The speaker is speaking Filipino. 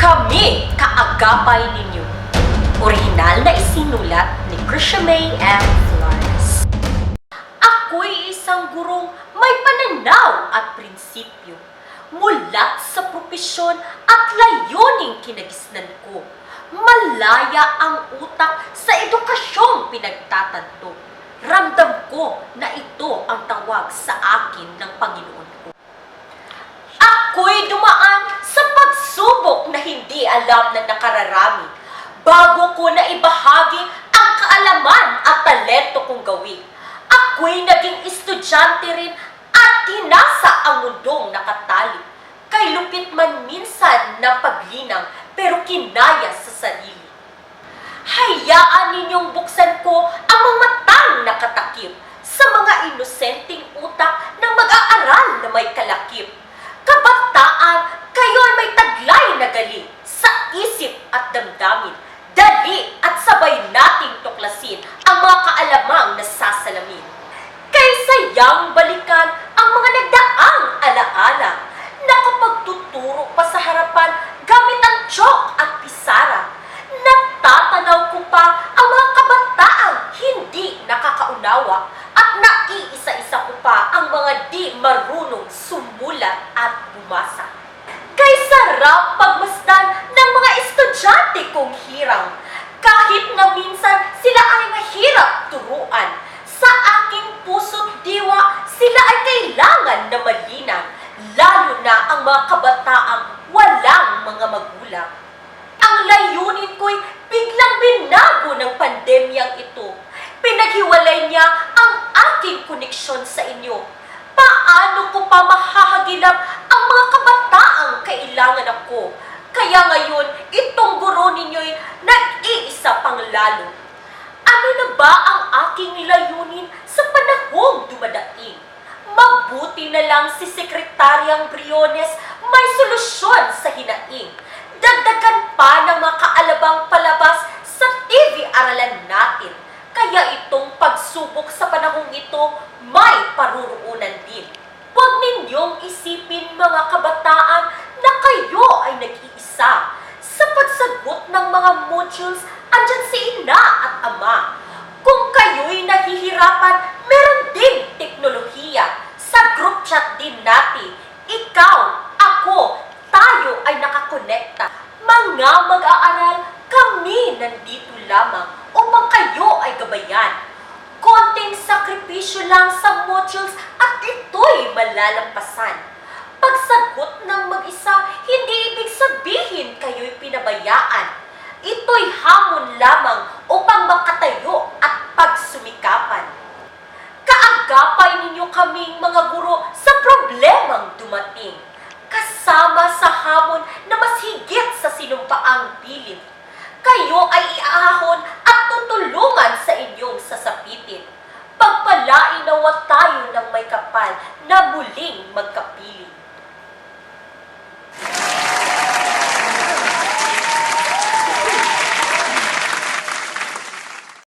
Kami kaagapay ninyo. Orihinal na isinulat ni Krisha May M. Flores. Ako'y isang gurong may pananaw at prinsipyo. Mulat sa propesyon at layuning kinagisnan ko. Malaya ang utak sa edukasyong pinagtatanto. Ramdam ko na ito ang tawag sa akin ng Panginoon ko. Ako'y dumaan sa pagsubok na hindi alam ng nakararami bago ko na ibahagi ang kaalaman at talento kong gawin. Ako'y naging estudyante rin at tinasa ang mundong nakatali. Kay lupit man minsan ng paglinang pero kinaya sa sarili. Hayaan ninyong buksan ko ang mga matang nakatakip sa mga inosenteng utak ng mag-aaral na may kalakip. Kabataan, kayo'y may taglay na galing sa isip at damdamin. Dali at sabay nating tuklasin ang mga kaalamang nasasalamin. Kaysa yang balikan ang mga nagdaang alaala na kapag tuturo pa sa harapan gamit ang chalk at pisara, natatanaw ko pa ang mga kabataang hindi nakakaunawa at naiisa-isa ko pa ang mga di marunong sumulat at bumasa. Kay sarap pagmasdan ng mga estudyante kong hirang, kahit na minsan sila ay mahirap turuan. Sa aking puso't diwa, sila ay kailangan na malinang, lalo na ang mga kabataang walang mga magulang. Ang layunin ko'y biglang binago ng pandemyang ito. Pinaghiwalay niya ang aking koneksyon sa inyo. Paano ko pa mahahagilap ang mga kabataang kailangan ako? Kaya ngayon, itong guro ninyo'y nag-iisa pang lalo. Ano na ba ang aking nilayunin sa panahong dumadaing? Mabuti na lang si Sekretaryang Briones may solusyon sa hinaing. Dagdagan pa ng mga kaalabang palabas sa TV-aralan natin. Kaya itong pagsubok sa panahong ito may paruruunan din. Huwag ninyong isipin mga kabataan na kayo ay nag-iisa. Sa pagsagot ng mga modules, andyan si ina at ama. Kung kayo'y nahihirapan, meron ding teknolohiya. Sa group chat din natin, ikaw, ako, tayo ay nakakonekta. Mga mag-aaral, kami nandito lamang upang kayo ay gabayan. Konting sakripisyo lang sa modules at ito'y malalampasan. Pagsagot ng mag-isa, hindi ibig sabihin kayo'y pinabayaan. Ito'y hamon lamang upang makatayo at pagsumikapan. Kaagapay ninyo kaming mga guro sa problemang dumating. Kasama sa hamon na mas higit sa sinumpaang pilit. Kayo ay iahon at tutulungan sa inyong sasapitin. Pagpalain nawa tayo ng may kapal na muling magkapiling.